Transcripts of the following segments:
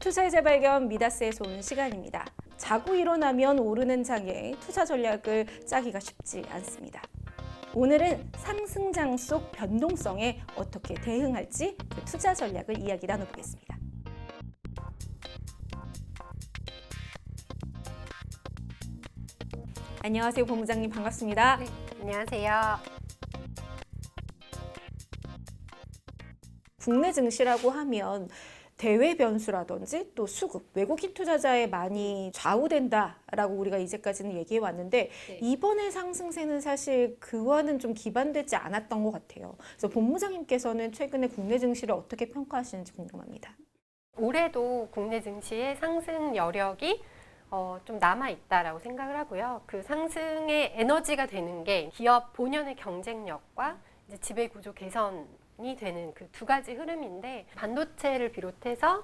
투자의 재발견 미다스에서 오는 시간입니다. 자고 일어나면 오르는 장에 투자 전략을 짜기가 쉽지 않습니다. 오늘은 상승장 속 변동성에 어떻게 대응할지 그 투자 전략을 이야기 나눠보겠습니다. 안녕하세요, 본부장님 반갑습니다. 네, 안녕하세요. 국내 증시라고 하면 대외 변수라든지 또 수급, 외국인 투자자에 많이 좌우된다라고 우리가 이제까지는 얘기해 왔는데 네. 이번의 상승세는 사실 그와는 좀 기반되지 않았던 것 같아요. 그래서 본부장님께서는 최근에 국내 증시를 어떻게 평가하시는지 궁금합니다. 올해도 국내 증시의 상승 여력이 좀 남아있다라고 생각을 하고요. 그 상승의 에너지가 되는 게 기업 본연의 경쟁력과 이제 지배구조 개선이 되는 그 두 가지 흐름인데 반도체를 비롯해서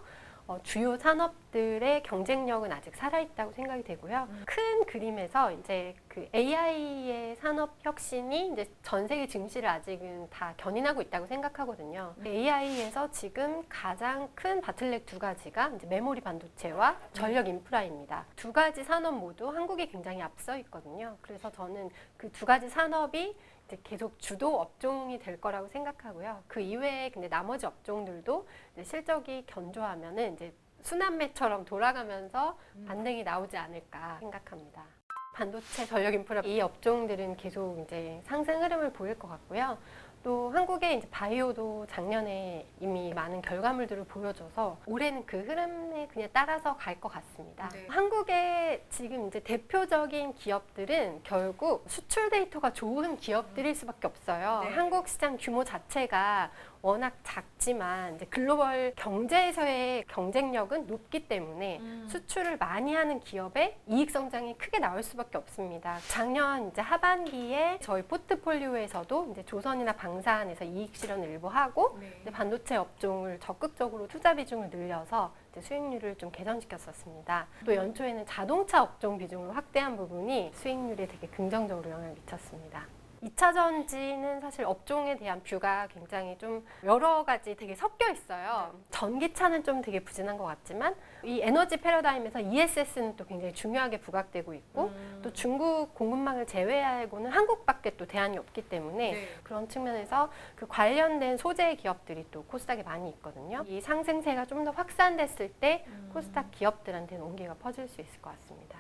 주요 산업들의 경쟁력은 아직 살아있다고 생각이 되고요. 큰 그림에서 이제 그 AI의 산업 혁신이 이제 전 세계 증시를 아직은 다 견인하고 있다고 생각하거든요. AI에서 지금 가장 큰 바틀렉 두 가지가 이제 메모리 반도체와 전력 인프라입니다. 두 가지 산업 모두 한국이 굉장히 앞서 있거든요. 그래서 저는 그 두 가지 산업이 이제 계속 주도 업종이 될 거라고 생각하고요. 그 이외에 근데 나머지 업종들도 이제 실적이 견조하면은 이제 순환매처럼 돌아가면서 반등이 나오지 않을까 생각합니다. 반도체, 전력 인프라 이 업종들은 계속 이제 상승 흐름을 보일 것 같고요. 또 한국의 이제 바이오도 작년에 이미 많은 결과물들을 보여줘서 올해는 그 흐름에 그냥 따라서 갈 것 같습니다. 네. 한국의 지금 이제 대표적인 기업들은 결국 수출 데이터가 좋은 기업들일 수밖에 없어요. 네. 한국 시장 규모 자체가 워낙 작지만 이제 글로벌 경제에서의 경쟁력은 높기 때문에 수출을 많이 하는 기업의 이익 성장이 크게 나올 수밖에 없습니다. 작년 이제 하반기에 저희 포트폴리오에서도 이제 조선이나 방산에서 이익 실현을 일부 하고 이제 반도체 업종을 적극적으로 투자 비중을 늘려서 이제 수익률을 좀 개선시켰었습니다. 또 연초에는 자동차 업종 비중을 확대한 부분이 수익률에 되게 긍정적으로 영향을 미쳤습니다. 2차 전지는 사실 업종에 대한 뷰가 굉장히 좀 여러 가지 되게 섞여 있어요. 전기차는 좀 되게 부진한 것 같지만 이 에너지 패러다임에서 ESS는 또 굉장히 중요하게 부각되고 있고 또 중국 공급망을 제외하고는 한국밖에 또 대안이 없기 때문에 그런 측면에서 그 관련된 소재 기업들이 또 코스닥에 많이 있거든요. 이 상승세가 좀 더 확산됐을 때 코스닥 기업들한테는 온기가 퍼질 수 있을 것 같습니다.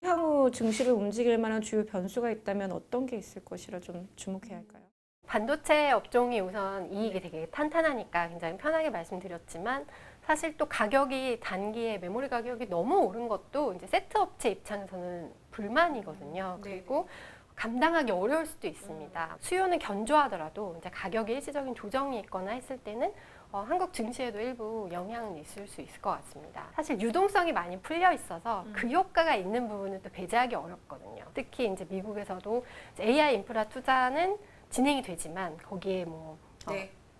향후 증시를 움직일 만한 주요 변수가 있다면 어떤 게 있을 것이라 좀 주목해야 할까요? 반도체 업종이 우선 이익이 되게 탄탄하니까 굉장히 편하게 말씀드렸지만 사실 또 가격이 단기에 메모리 가격이 너무 오른 것도 이제 세트 업체 입장에서는 불만이거든요. 그리고 감당하기 어려울 수도 있습니다. 수요는 견조하더라도 이제 가격에 일시적인 조정이 있거나 했을 때는 한국 증시에도 일부 영향은 있을 수 있을 것 같습니다. 사실 유동성이 많이 풀려 있어서 그 효과가 있는 부분은 또 배제하기 어렵거든요. 특히 이제 미국에서도 이제 AI 인프라 투자는 진행이 되지만 거기에 뭐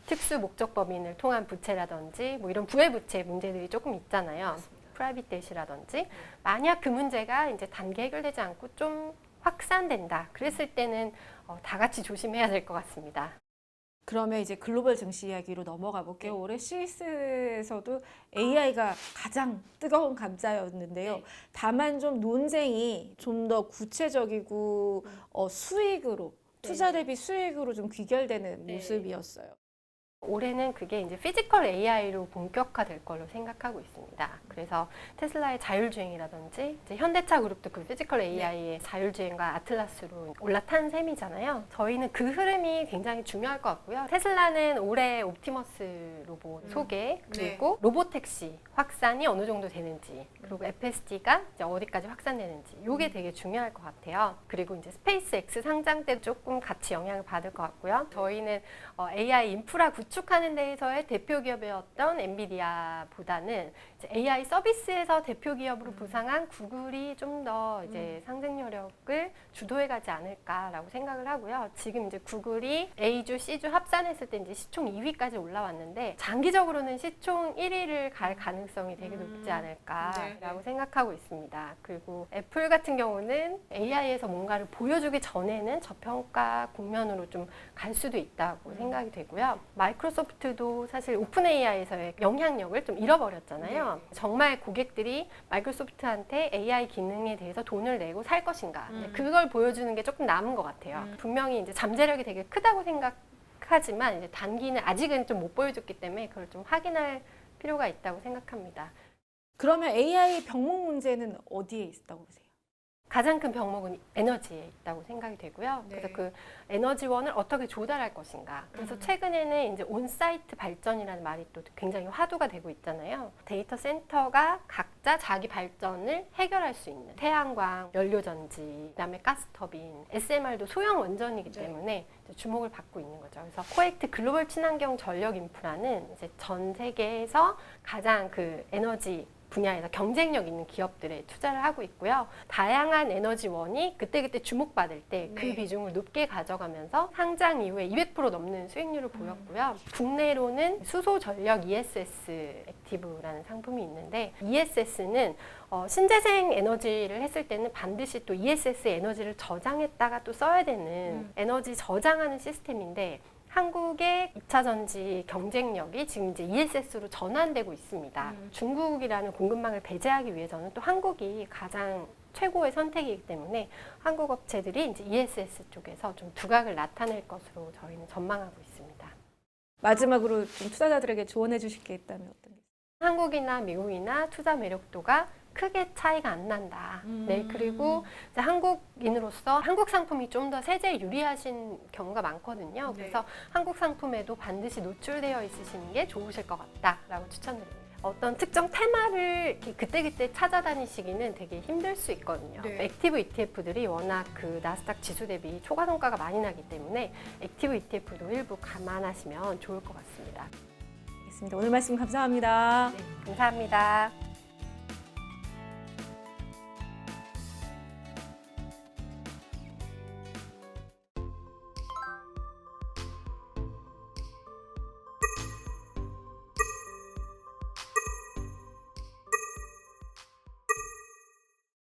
특수 목적 법인을 통한 부채라든지 뭐 이런 부의 부채 문제들이 조금 있잖아요. 프라이빗 댓이라든지 만약 그 문제가 이제 단기 해결되지 않고 좀 확산된다. 그랬을 때는 다 같이 조심해야 될 것 같습니다. 그러면 이제 글로벌 증시 이야기로 넘어가 볼게요. 올해 스위스에서도 AI가 가장 뜨거운 감자였는데요. 다만 좀 논쟁이 좀 더 구체적이고 수익으로 투자 대비 수익으로 좀 귀결되는 모습이었어요. 올해는 그게 이제 피지컬 AI로 본격화될 걸로 생각하고 있습니다. 그래서 테슬라의 자율주행이라든지 이제 현대차 그룹도 그 피지컬 AI의 자율주행과 아틀라스로 올라탄 셈이잖아요. 저희는 그 흐름이 굉장히 중요할 것 같고요. 테슬라는 올해 옵티머스 로봇 소개 그리고 로보택시 확산이 어느 정도 되는지 그리고 FSD가 이제 어디까지 확산되는지 이게 되게 중요할 것 같아요. 그리고 이제 스페이스 X 상장 때 조금 같이 영향을 받을 것 같고요. 저희는 AI 인프라 구축하는 데에서의 대표 기업이었던 엔비디아보다는 이제 AI 서비스에서 대표 기업으로 부상한 구글이 좀 더 이제 상승 여력을 주도해가지 않을까라고 생각을 하고요. 지금 이제 구글이 A주, C주 합산했을 때 이제 시총 2위까지 올라왔는데 장기적으로는 시총 1위를 갈 가능성이 되게 높지 않을까라고 생각하고 있습니다. 그리고 애플 같은 경우는 AI에서 뭔가를 보여주기 전에는 저평가 국면으로 좀 갈 수도 있다고 생각이 되고요. 마이크로소프트도 사실 오픈 AI에서의 영향력을 좀 잃어버렸잖아요. 정말 고객들이 마이크로소프트한테 AI 기능에 대해서 돈을 내고 살 것인가. 그걸 보여주는 게 조금 남은 것 같아요. 분명히 이제 잠재력이 되게 크다고 생각하지만 이제 단기는 아직은 좀 못 보여줬기 때문에 그걸 좀 확인할 필요가 있다고 생각합니다. 그러면 AI 병목 문제는 어디에 있다고 보세요? 가장 큰 병목은 에너지에 있다고 생각이 되고요. 그래서 그 에너지원을 어떻게 조달할 것인가. 그래서 최근에는 이제 온사이트 발전이라는 말이 또 굉장히 화두가 되고 있잖아요. 데이터 센터가 각자 자기 발전을 해결할 수 있는 태양광, 연료전지, 그다음에 가스터빈, SMR도 소형 원전이기 때문에 이제 주목을 받고 있는 거죠. 그래서 코엑트 글로벌 친환경 전력 인프라는 이제 전 세계에서 가장 그 에너지 분야에서 경쟁력 있는 기업들에 투자를 하고 있고요. 다양한 에너지원이 그때그때 주목받을 때 그 비중을 높게 가져가면서 상장 이후에 200% 넘는 수익률을 보였고요. 국내로는 수소 전력 ESS 액티브라는 상품이 있는데 ESS는 신재생 에너지를 했을 때는 반드시 또 ESS 에너지를 저장했다가 또 써야 되는 에너지 저장하는 시스템인데 한국의 2차 전지 경쟁력이 지금 이제 ESS로 전환되고 있습니다. 중국이라는 공급망을 배제하기 위해서는 또 한국이 가장 최고의 선택이기 때문에 한국 업체들이 이제 ESS 쪽에서 좀 두각을 나타낼 것으로 저희는 전망하고 있습니다. 마지막으로 좀 투자자들에게 조언해 주실 게 있다면 어떤 게 있어요? 한국이나 미국이나 투자 매력도가 크게 차이가 안 난다. 네, 그리고 이제 한국인으로서 한국 상품이 좀 더 세제에 유리하신 경우가 많거든요. 그래서 한국 상품에도 반드시 노출되어 있으시는 게 좋으실 것 같다라고 추천드립니다. 어떤 특정 테마를 이렇게 그때그때 찾아다니시기는 되게 힘들 수 있거든요. 액티브 ETF들이 워낙 그 나스닥 지수 대비 초과 성과가 많이 나기 때문에 액티브 ETF도 일부 감안하시면 좋을 것 같습니다. 알겠습니다. 오늘 말씀 감사합니다. 네, 감사합니다.